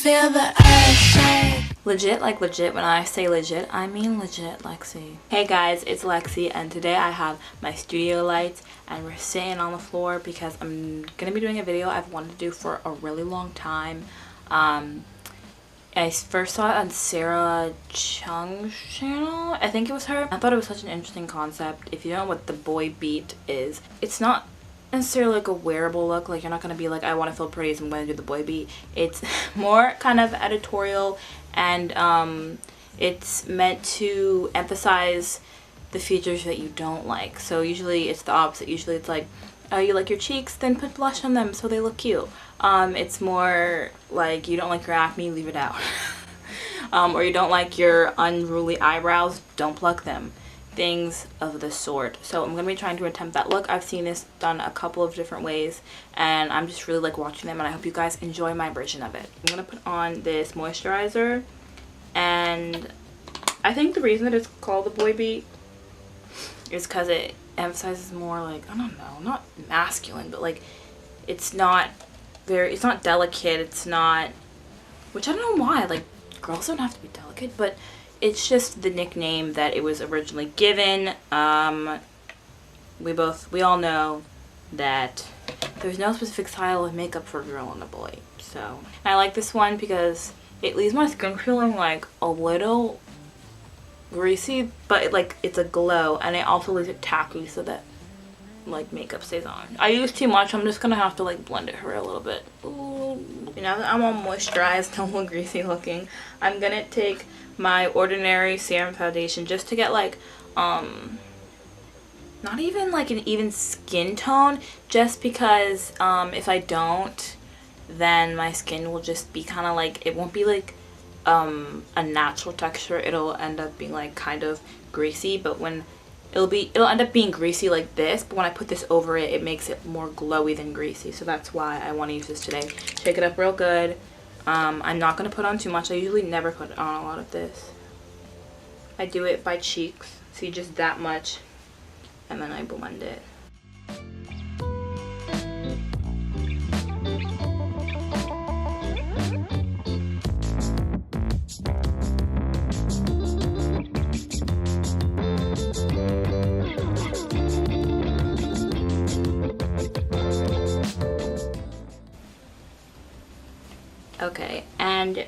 feel the earth shake. Legit, like legit. When I say legit, I mean legit, Lexi. Hey guys, it's Lexi, and today I have my studio lights and we're sitting on the floor because I'm gonna be doing a video I've wanted to do for a really long time. I first saw it on Sarah Chung's channel. I think it was her. I thought it was such an interesting concept. If you don't know what the boy beat is, it's not necessarily like a wearable look. Like, you're not going to be like, I want to feel pretty, so I'm going to do the boy beat. It's more kind of editorial, and it's meant to emphasize the features that you don't like. So usually it's the opposite. Usually it's like, oh, you like your cheeks, then put blush on them so they look cute. It's more like, you don't like your acne, leave it out. Or you don't like your unruly eyebrows, don't pluck them. Things of the sort. So I'm going to be trying to attempt that look. I've seen this done a couple of different ways, and I'm just really like watching them, and I hope you guys enjoy my version of it. I'm going to put on this moisturizer, and I think the reason that it's called the boy beat is because it emphasizes more like, I don't know, not masculine, but like it's not delicate, it's not, which I don't know why, like girls don't have to be delicate, but it's just the nickname that it was originally given. We all know that there's no specific style of makeup for a girl and a boy. So I like this one because it leaves my skin feeling like a little greasy, but it's a glow, and it also leaves it tacky so that like makeup stays on. I use too much, I'm just gonna have to like blend it for a little bit. Ooh. Now that I'm all moisturized, a little greasy looking, I'm gonna take my Ordinary Serum Foundation just to get like not even like an even skin tone, just because if I don't, then my skin will just be kind of like, it won't be like a natural texture. It'll end up being like kind of greasy, but when it'll end up being greasy like this, but when I put this over it, it makes it more glowy than greasy. So that's why I want to use this today. Shake it up real good. I'm not going to put on too much. I usually never put on a lot of this. I do it by cheeks, see, just that much, and then I blend it. Okay, and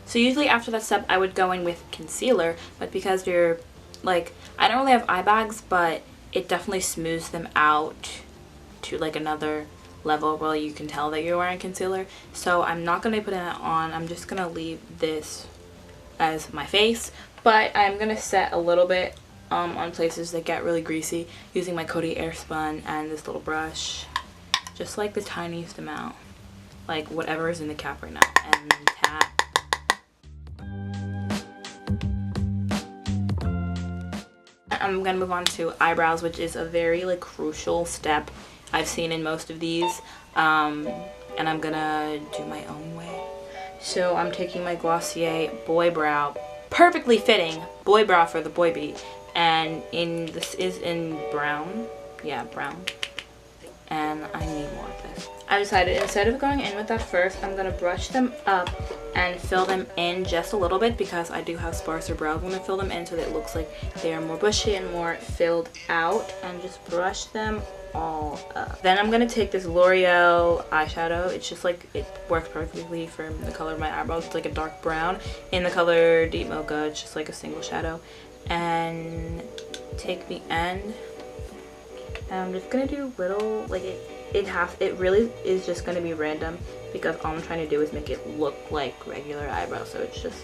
so usually after that step I would go in with concealer, but because you're like, I don't really have eye bags, but it definitely smooths them out to like another level where you can tell that you're wearing concealer. So I'm not going to put it on, I'm just going to leave this as my face, but I'm going to set a little bit on places that get really greasy using my Coty Airspun and this little brush, just like the tiniest amount. Like whatever is in the cap right now, and tap. I'm gonna move on to eyebrows, which is a very like crucial step I've seen in most of these, and I'm gonna do my own way. So I'm taking my Glossier Boy Brow, perfectly fitting Boy Brow for the boy beat, and this is in brown, yeah, brown, and I need more of this. I decided instead of going in with that first, I'm going to brush them up and fill them in just a little bit, because I do have sparser brows. I'm going to fill them in so that it looks like they are more bushy and more filled out, and just brush them all up. Then I'm going to take this L'Oreal eyeshadow. It's just like, it works perfectly for the color of my eyebrows. It's like a dark brown in the color Deep Mocha. It's just like a single shadow. And take the end, and I'm just going to do little, like it really is just going to be random, because all I'm trying to do is make it look like regular eyebrows, so it's just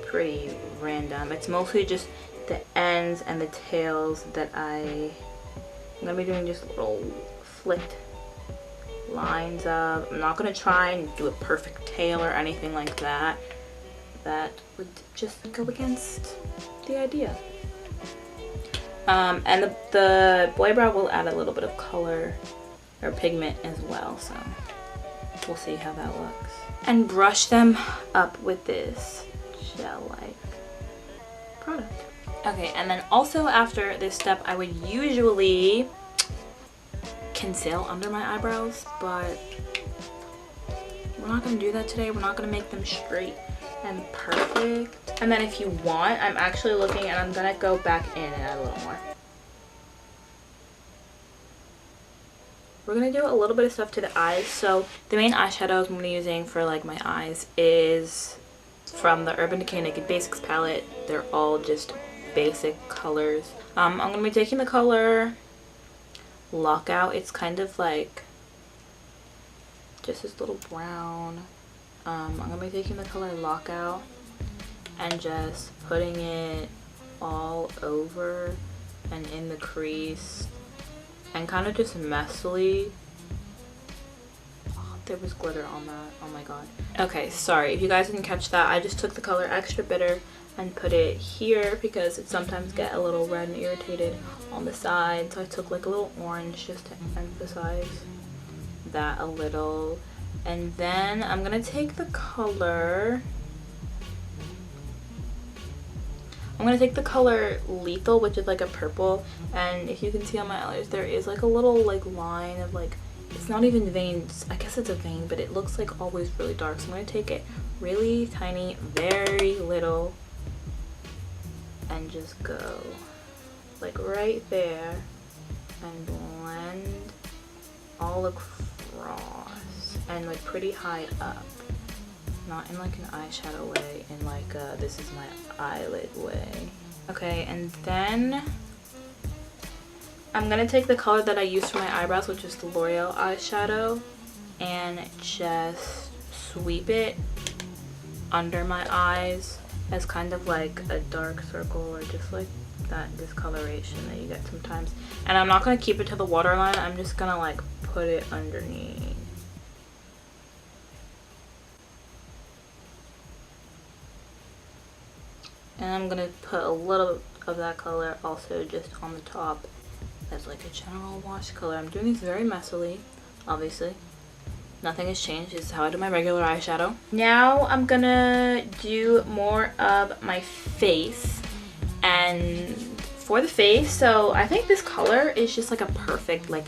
pretty random. It's mostly just the ends and the tails that I'm going to be doing just little flicked lines of. I'm not going to try and do a perfect tail or anything like that. That would just go against the idea. And the boy brow will add a little bit of color or pigment as well, so we'll see how that looks. And brush them up with this gel-like product. Okay, and then also after this step, I would usually conceal under my eyebrows, but we're not going to do that today. We're not going to make them straight and perfect. And then if you want, I'm actually looking and I'm going to go back in and add a little more. We're going to do a little bit of stuff to the eyes. So the main eyeshadows I'm going to be using for like my eyes is from the Urban Decay Naked Basics palette. They're all just basic colors. I'm going to be taking the color Lockout. It's kind of like just this little brown. I'm going to be taking the color Lockout and just putting it all over and in the crease and kind of just messily. Oh, there was glitter on that. Oh my god. Okay, sorry if you guys didn't catch that. I just took the color Extra Bitter and put it here because it sometimes get a little red and irritated on the side. So I took like a little orange just to emphasize that a little. And then I'm gonna take the color, Lethal, which is like a purple, and if you can see on my eyelids there is like a little like line of like, it's not even veins, I guess it's a vein, but it looks like always really dark. So I'm gonna take it really tiny, very little, and just go like right there and blend all across and like pretty high up, not in like an eyeshadow way, in like this is my eyelid way. Okay, and then I'm gonna take the color that I used for my eyebrows, which is the L'Oreal eyeshadow, and just sweep it under my eyes as kind of like a dark circle, or just like that discoloration that you get sometimes. And I'm not gonna keep it to the waterline, I'm just gonna like put it underneath. And I'm gonna put a little of that color also just on the top as like a general wash color. I'm doing these very messily, obviously. Nothing has changed. This is how I do my regular eyeshadow. Now I'm gonna do more of my face. And for the face, so I think this color is just like a perfect, like,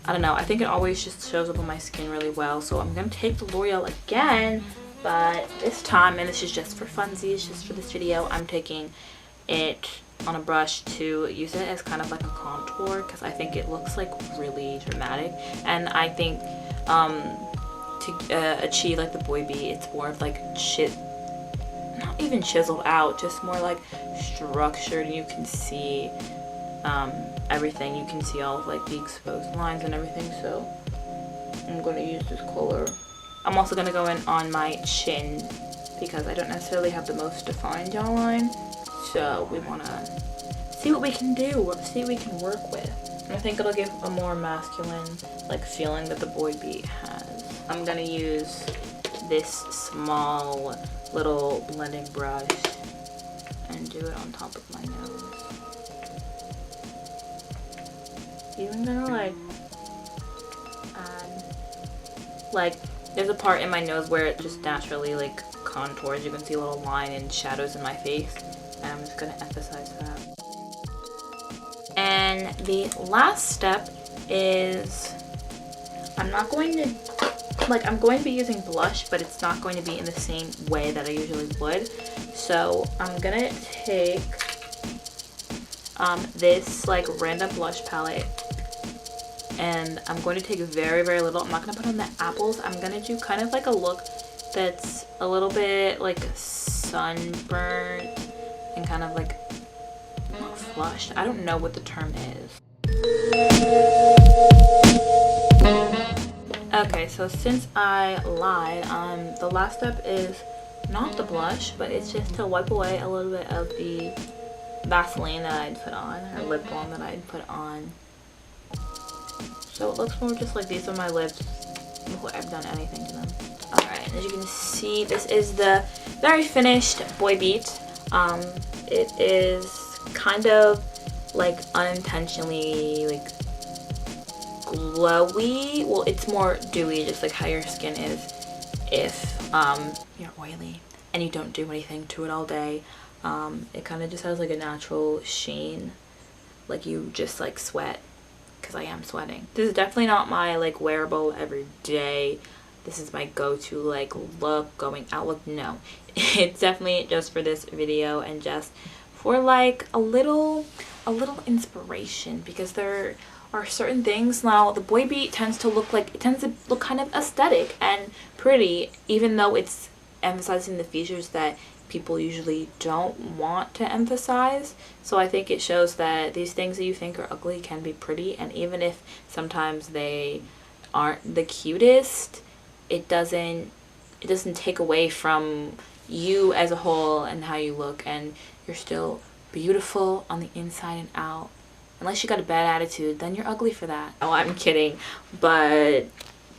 I don't know, I think it always just shows up on my skin really well. So I'm gonna take the L'Oreal again, but this time, and this is just for funsies, just for this video, I'm taking it on a brush to use it as kind of like a contour, because I think it looks like really dramatic. And I think to achieve like the boy beat, it's more of like not even chiseled out, just more like structured. You can see everything. You can see all of like the exposed lines and everything. So I'm going to use this color. I'm also going to go in on my chin because I don't necessarily have the most defined jawline. So we want to see what we can do, see what we can work with. And I think it'll give a more masculine like feeling that the boy beat has. I'm going to use this small little blending brush and do it on top of my nose. Even gonna like add, like, there's a part in my nose where it just naturally like contours. You can see a little line and shadows in my face, and I'm just gonna emphasize that. And the last step is I'm going to be using blush, but it's not going to be in the same way that I usually would. So I'm gonna take this like random blush palette, and I'm going to take very, very little. I'm not going to put on the apples. I'm going to do kind of like a look that's a little bit like sunburnt and kind of like not flushed. I don't know what the term is. Okay, so since I lied, the last step is not the blush, but it's just to wipe away a little bit of the Vaseline that I'd put on, or lip balm that I'd put on. So it looks more just like these are my lips before I've done anything to them. Alright, as you can see, this is the very finished boy beat. It is kind of like unintentionally like glowy. Well, it's more dewy, just like how your skin is if you're oily and you don't do anything to it all day. It kind of just has like a natural sheen, like you just like sweat, because I am sweating. This is definitely not my like wearable everyday this is my go-to like look, going out look. No, it's definitely just for this video and just for like a little inspiration, because there are certain things. Now the boy beat tends to look kind of aesthetic and pretty, even though it's emphasizing the features that people usually don't want to emphasize. So I think it shows that these things that you think are ugly can be pretty, and even if sometimes they aren't the cutest, it doesn't take away from you as a whole and how you look, and you're still beautiful on the inside and out. Unless you got a bad attitude, then you're ugly for that. Oh, I'm kidding, but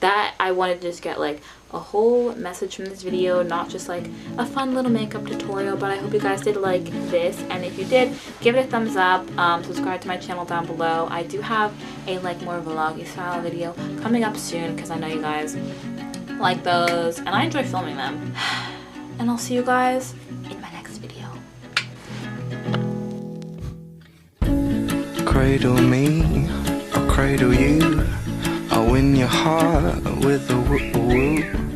that I wanted to just get like a whole message from this video, not just like a fun little makeup tutorial. But I hope you guys did like this, and if you did, give it a thumbs up. Subscribe to my channel down below. I do have a like more vloggy style video coming up soon, because I know you guys like those and I enjoy filming them. And I'll see you guys in my next video. Cradle me, or cradle you. I'll win your heart with a whoop-a-whoop.